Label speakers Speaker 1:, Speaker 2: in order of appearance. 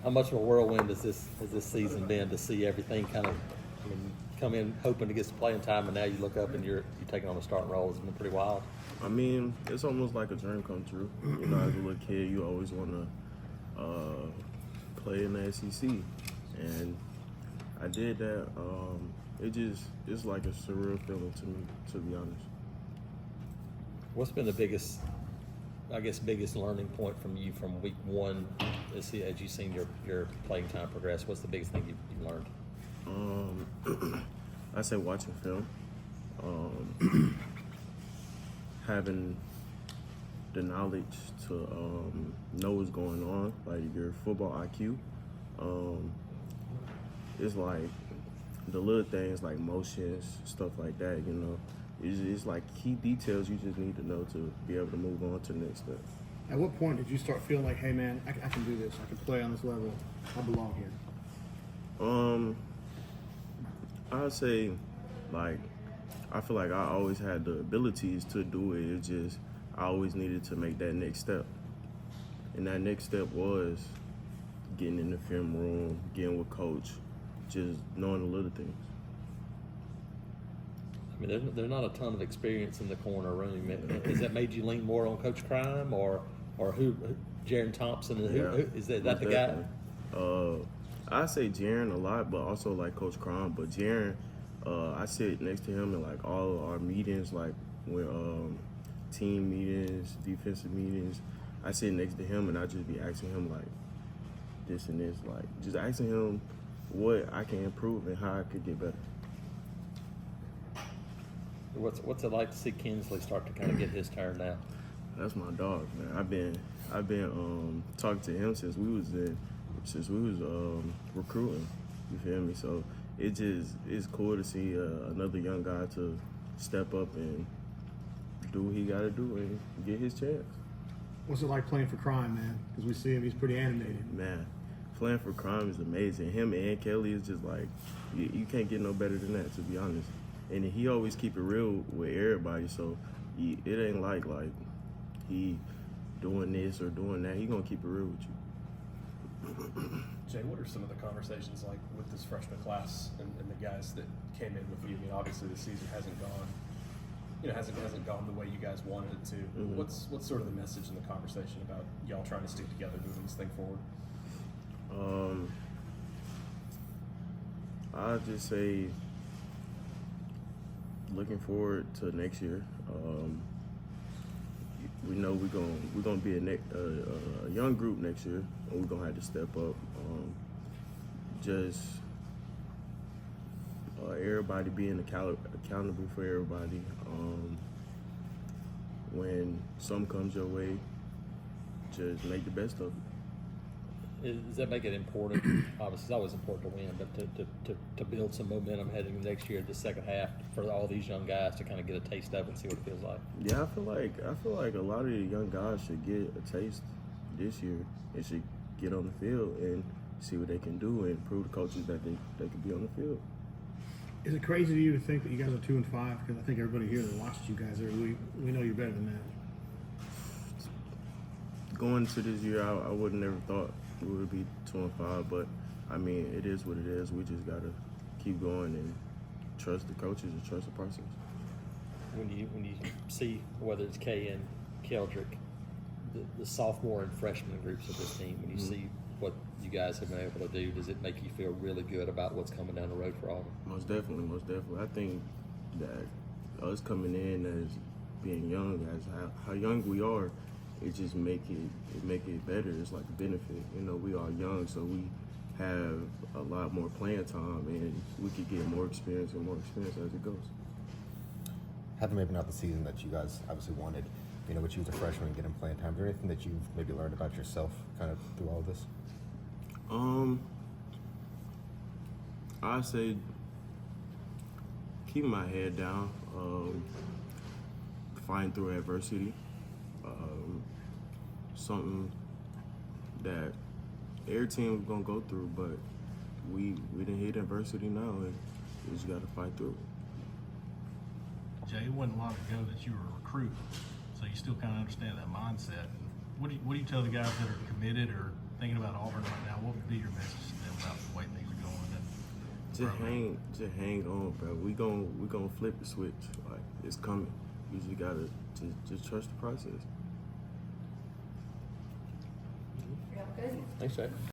Speaker 1: How much of a whirlwind has this season been to see everything kind of come in hoping to get some playing time, and now you look up and you're taking on a starting role? It's been pretty wild.
Speaker 2: I mean, it's almost like a dream come true. You know, as a little kid, you always want to play in the SEC, and I did that. It's like a surreal feeling to me, to be honest.
Speaker 1: What's been the biggest learning point from you from week one as you've seen your playing time progress? What's the biggest thing you've learned?
Speaker 2: I say watching film, having the knowledge to know what's going on, like your football IQ. It's like the little things like motions, stuff like that, you know. It's like key details you just need to know to be able to move on to the next step.
Speaker 3: At what point did you start feeling like, hey man, I can do this, I can play on this level, I belong here?
Speaker 2: I'd say, like, I feel like I always had the abilities to do it. It's just I always needed to make that next step. And that next step was getting in the film room, getting with coach, just knowing the little things.
Speaker 1: I mean, there's not a ton of experience in the corner room. Has that made you lean more on Coach Crime or who, Jaron Thompson? And who is that the guy?
Speaker 2: I say Jaron a lot, but also like Coach Crime. But Jaron, I sit next to him in like all of our meetings, like when team meetings, defensive meetings. I sit next to him and I just be asking him like this and this, like just asking him what I can improve and how I could get better.
Speaker 1: What's it like to see Kinley start to kind of get his turn now?
Speaker 2: That's my dog, man. I've been talking to him since we was recruiting. You feel me? So it's cool to see another young guy to step up and do what he got to do and get his chance.
Speaker 3: What's it like playing for Crime, man? Because we see him, he's pretty animated.
Speaker 2: Man, playing for Crime is amazing. Him and Kelly is just like you can't get no better than that, to be honest. And he always keep it real with everybody, so it ain't like he doing this or doing that. He gonna keep it real with you.
Speaker 4: Jay, what are some of the conversations like with this freshman class and the guys that came in with you? I mean, obviously the season hasn't gone the way you guys wanted it to.
Speaker 2: Mm-hmm.
Speaker 4: What's sort of the message in the conversation about y'all trying to stick together moving this thing forward?
Speaker 2: I'd just say looking forward to next year. We know we're gonna be a young group next year, and we're gonna have to step up. Everybody being accountable for everybody. When something comes your way, just make the best of it.
Speaker 1: Does that make it important? Obviously, it's always important to win, but to build some momentum heading into next year, the second half, for all these young guys to kind of get a taste of it and see what it feels like.
Speaker 2: Yeah, I feel like a lot of the young guys should get a taste this year. They should get on the field and see what they can do and prove to coaches that they can be on the field.
Speaker 3: Is it crazy to you to think that you guys are 2-5? Because I think everybody here that watches you guys, we know you're better than that.
Speaker 2: Going to this year, I would have never thought we would be 2-5, but I mean, it is what it is. We just gotta keep going and trust the coaches and trust the process.
Speaker 1: When you see whether it's Kay and Keldrick, the sophomore and freshman groups of this team, when you see what you guys have been able to do, does it make you feel really good about what's coming down the road for Auburn?
Speaker 2: Most definitely. I think that us coming in as being young, as how young we are, it just make it better. It's like a benefit. You know, we are young, so we have a lot more playing time, and we could get more experience as it goes.
Speaker 5: Having maybe not the season that you guys obviously wanted, you know, but you was a freshman getting playing time. Is there anything that you've maybe learned about yourself kind of through all of this?
Speaker 2: I say keep my head down, fighting through adversity. Something that every team is gonna go through, but we didn't hit adversity now, and we just gotta fight through it.
Speaker 6: Jay, it wasn't long ago that you were a recruit, so you still kind of understand that mindset. What do you tell the guys that are committed or thinking about Auburn right now, what would be your message to them about the way things are going?
Speaker 2: Just hang on, bro. We gonna flip the switch. Like, it's coming. You just gotta just trust the process.
Speaker 7: Yeah, good.
Speaker 1: Thanks, Jay.